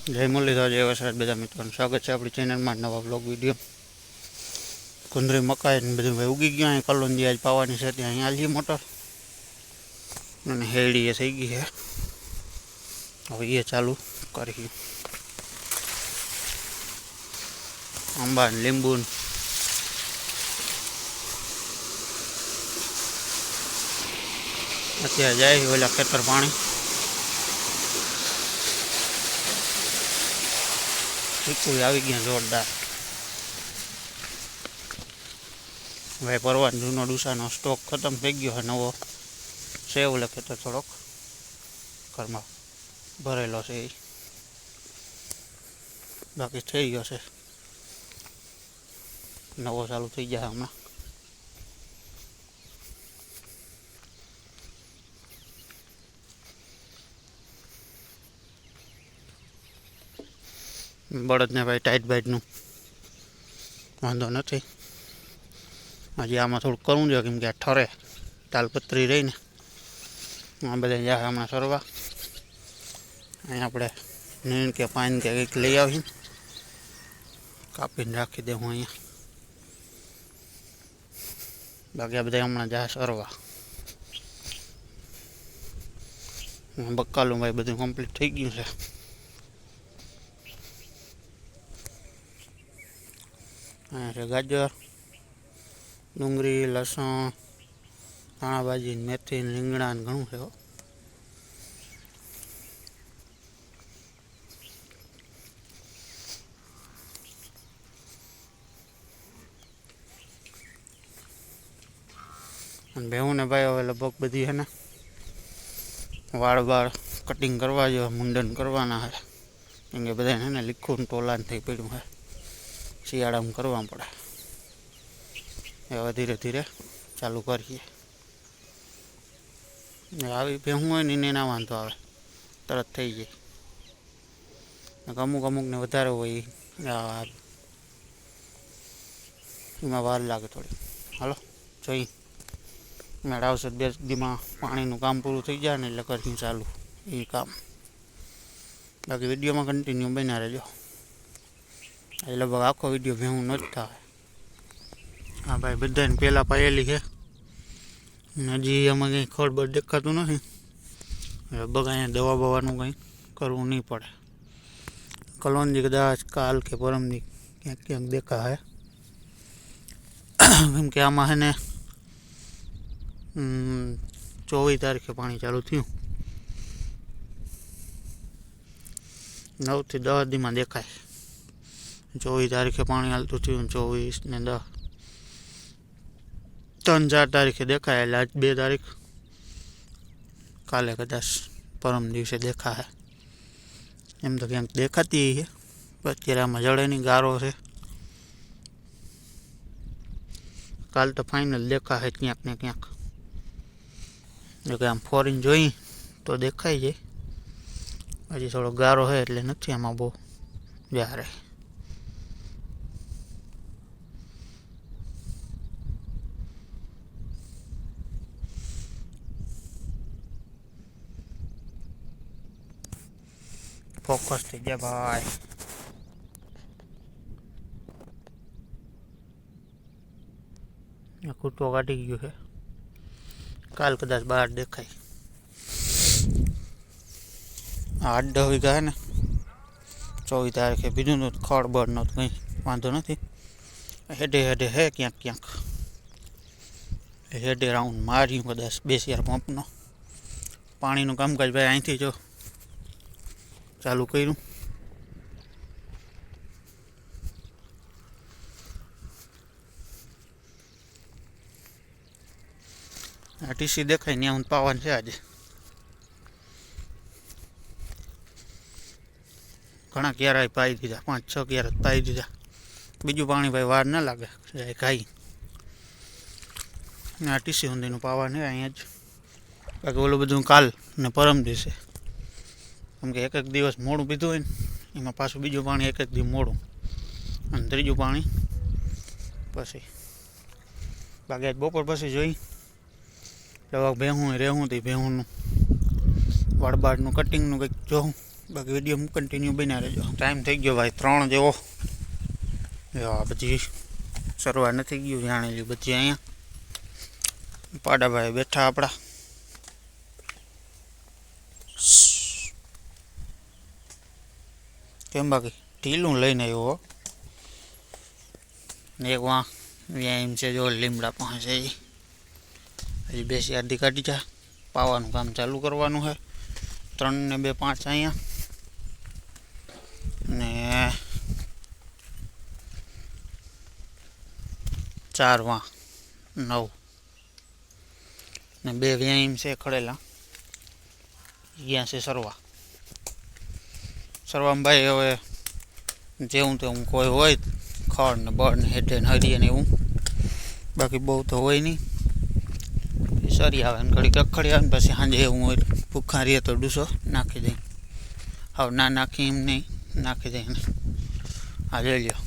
જય મુરલીધર, જય વસરાજ બધા મિત્રોનું સ્વાગત છે આપણી ચેનલમાં નવા બ્લોગ વિડીયો. કુંદરી મકાઈ ને બધું ભાઈ ઉગી ગયું. અહીં કલોંજી આજ પાવાની છે ત્યાં અહીંયા આલીએ મોટર અને હેડી એ થઈ ગઈ છે. હવે એ ચાલુ કરી આંબા ને લીંબુ અત્યારે જાય ઓલા ખેતર પાણી ચીકુ આવી ગયા જોરદાર. ભાઈ પરવાન જૂનો ડુસાનો સ્ટોક ખતમ થઈ ગયો છે. નવો સેવ લખે તો થોડોક ઘરમાં ભરેલો છે એ બાકી થઈ ગયો છે. નવો ચાલુ થઈ જાય હમણાં. બળદને ભાઈ ટાઈટ બાઈટનું વાંધો નથી. હજી આમાં થોડુંક કરવું જોઈએ કેમ કે આ ઠરે તાલપત્રી રહીને આ બધા જાય હમણાં સરવા. અહીં આપણે નીણ કે પાન કે કંઈક લઈ આવીને કાપીને રાખી દેવું અહીંયા. બાકી આ બધા હમણાં જાય સરવા. બક્કાલું ભાઈ બધું કમ્પ્લીટ થઈ ગયું છે. અહીંયા છે ગાજર, ડુંગળી, લસણ, ધાણાભાજી, મેથી, રીંગણા ને ઘણું છે. અને ભેહું ને ભાઈ હવે લગભગ બધી છે ને વાળ કટિંગ કરવા જેવા મુંડન કરવાના છે કેમ કે બધા છે ને લીખું ટોલાન થઈ પડ્યું છે. શિયાળામાં કરવા પડે. હવે ધીરે ધીરે ચાલુ કરીએ. આવી ભેહું હોય ને એને ના વાંધો આવે, તરત થઈ જાય. અમુકને વધારે હોય એમાં વાર લાગે થોડી. હાલો જોઈ મેળ આવશે 2 દીમાં પાણીનું કામ પૂરું થઈ જાય ને એટલે કરીશું ચાલુ એ કામ. બાકી વિડીયોમાં કન્ટિન્યુ બન્યા રહેજો. એ લગભગ આખો વિડીયો ભેહું નથી થાય. હા ભાઈ બધાને પહેલાં પાયેલી છે. હજી આમાં કંઈ ખળબળ દેખાતું નથી. લગભગ અહીંયા દવા બવાનું કંઈ કરવું નહીં પડે. કલોંજી કદાચ કાલ કે પરમદી ક્યાંક ક્યાંક દેખાય કેમ કે આમાં છે ને 24 તારીખે પાણી ચાલુ થયું. 9 થી 10 દીમાં દેખાય. 24 તારીખે પાણી હાલતું થયું. 24 ને 10 3-4 તારીખે દેખાય. એટલે આજ 2 તારીખ, કાલે કદાચ પરમ દિવસે દેખાય. એમ તો ક્યાંક દેખાતી છે. અત્યારે આમાં જડે નહીં, ગારો છે. કાલ તો ફાઇનલ દેખાય ક્યાંક ને ક્યાંક. જો કે આમ ફોરીને જોઈ તો દેખાય જાય. હજી થોડો ગારો છે એટલે નથી આમાં બહુ જ્યારે. ફોકસ થઈ ગયા ભાઈ. કૂટો કાઢી ગયું છે. કાલ કદાચ બહાર દેખાય. 8-10 વીઘા ને 24 તારીખે બીજું તો ખળબળનો કંઈ વાંધો નથી. હેડે હે ક્યાંક ક્યાંક હેડે રાઉન્ડ માર્યું કદાચ 2 પંપનો. પાણીનું કામકાજ ભાઈ અહીંથી જો ચાલુ કર્યું. આ ટીસી દેખાય ને હું પાવાનું છે આજે. ઘણા ક્યારા પાઈ દીધા, 5-6 ક્યારા પાઈ દીધા. બીજું પાણી ભાઈ વાર ના લાગે જાય ખાઈ. આ ટીસી ઊંધીનું પાવા નહીં અહીંયા જ. બાકી ઓલું બધું કાલ ને પરમ દિવસે કેમ કે એક દિવસ મોડું પીધું હોય ને એમાં પાછું બીજું પાણી એક દિવસ મોડું અને ત્રીજું પાણી પછી. બાકી આજ બપોર પછી જોઈ જવા ભેહું રહેવું તે ભેહુંનું વાળબાળનું કટિંગનું કંઈક જોઉં બાકી વિડીયો કન્ટિન્યુ બન્યા રહેજો. ટાઈમ થઈ ગયો ભાઈ 3 જેવો. આ બધી સરવા નથી ગયું જાણેલી બધી અહીંયા પાડાભાઈ બેઠા આપણા. કેમ બાકી ઢીલું લઈને આવ્યો ને એક વાં વ્યાયામ છે જો લીમડા પાસે છે. હજી બેસી આધી કાઢી જા. પાવાનું કામ ચાલુ કરવાનું છે. 3 ને 2 5 અહીંયા ને 4 વાં 9 ને 2 વ્યાયામ છે ખડેલા. અહીંયા છે સરવામાં ભાઈ હવે જેવું તેવું કોઈ હોય ખડ ને બળ ને હેઠે ને હરીએ ને એવું, બાકી બહુ તો હોય નહીં. સરી આવે ને ઘડી કખડી આવે ને પછી સાંજે એવું હોય ભૂખા રહીએ તો ડૂસો નાખી દઈ. હવે ના નાખી એમ નહીં નાખી દઈને. આ લઈ લ્યો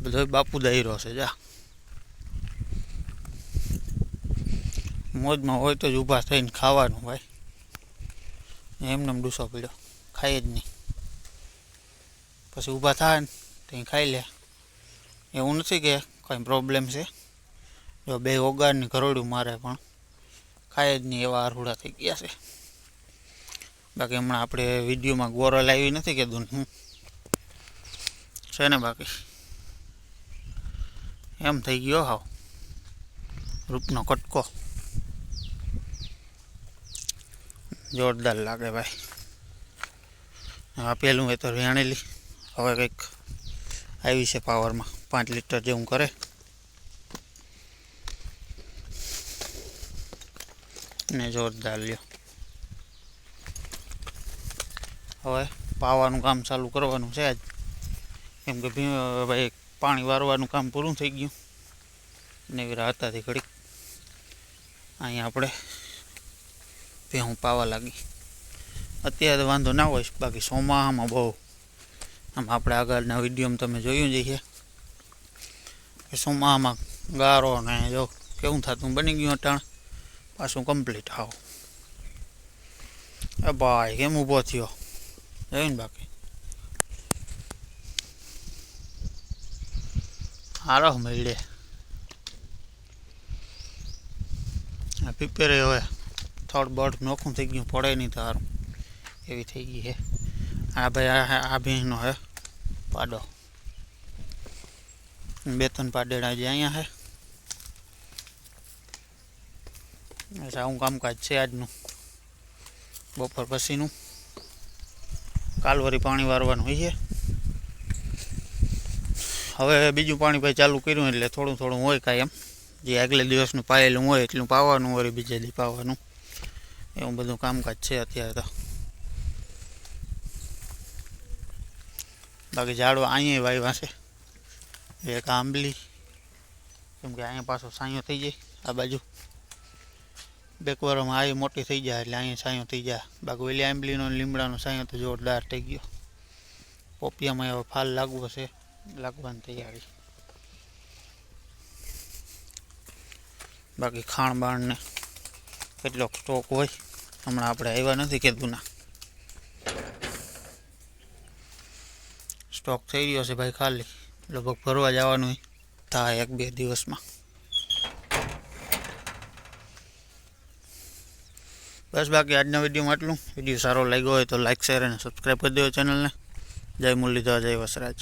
બધો બાપુ દાયરો છે. જા મોજમાં હોય તો જ ઊભા થઈને ખાવાનું ભાઈ. એમને ડૂસો પીડ્યો ખાઈ જ નહીં. પછી ઊભા થાય ને ત્યાં ખાઈ લે. એવું નથી કે કંઈ પ્રોબ્લેમ છે. જો 2 ઓગારની ઘરોડું મારે પણ ખાય જ નહીં એવા આરૂડા થઈ ગયા છે. બાકી હમણાં આપણે વિડીયોમાં ગોરલ આવી નથી કીધું હું છે ને. બાકી એમ થઈ ગયો હાવ રૂપનો કટકો. જોરદાર લાગે ભાઈ. આ પેલું એ તો વેણેલી હવે કંઈક આવી છે પાવરમાં 5 લીટર જેવું કરે. ને જોરદાર લ્યો. હવે પાવાનું કામ ચાલુ કરવાનું છે આજ. કેમ કે ભાઈ પાણી વારવાનું કામ પૂરું થઈ ગયું ને એવી રાહતાથી ઘડીક અહીંયા આપણે ભેહું પાવા લાગી. અત્યારે વાંધો ના હોય, બાકી ચોમાસામાં બહુ આમ આપણે આગળના વિડીયોમાં તમે જોયું જઈએ કે ચોમાસામાં ગારો ને જો કેવું થતું બની ગયું અટાણ પાછું કમ્પ્લીટ આવો. એ ભાઈ કેમ ઊભો થયો જોયું ને. બાકી હારો મળે આ પીપેરે હવે થોડું બળ નોખું થઈ ગયું પડે નહીં તો સારું એવી થઈ ગઈ છે. આ ભાઈ આ ભીંનો હે પાડો. 2-3 પાડેડા જે અહીંયા છે. આવું કામકાજ છે આજનું બપોર પછીનું. કાલવરી પાણી વારવાનું હોય છે. હવે બીજું પાણી ભાઈ ચાલુ કર્યું એટલે થોડું થોડું હોય કાંઈ એમ જે આગલે દિવસનું પાયેલું હોય એટલું પાવાનું હોય, બીજે દી પાવાનું એવું બધું કામકાજ છે અત્યારે તો. બાકી ઝાડવા અહીંયા વાવ્યા છે. એક આંબલી કેમ કે અહીંયા પાછો સાંયો થઈ જાય. આ બાજુ બેકવારમાં આવી મોટી થઈ જાય એટલે અહીંયા સાંયો થઈ જાય. બાકી ઓલી આંબલીનો લીમડાનો સાંયો તો જોરદાર થઈ ગયો. પોપિયામાં હવે ફાલ લાગવો છે, લાગવાની તૈયારી. બાકી ખાણ બાણ ને કેટલોક સ્ટોક હોય. હમણાં આપણે આવ્યા નથી કીધું ના સ્ટોક થઈ રહ્યો છે ભાઈ. ખાલી લગભગ ભરવા જવાનું થાય 1-2 દિવસમાં. બસ બાકી આજના વિડીયોમાં આટલું. વિડીયો સારો લાગ્યો હોય તો લાઈક શેર અને સબસ્ક્રાઈબ કરી દેજો ચેનલને. જય મુરલીધર, જય વસરાજ.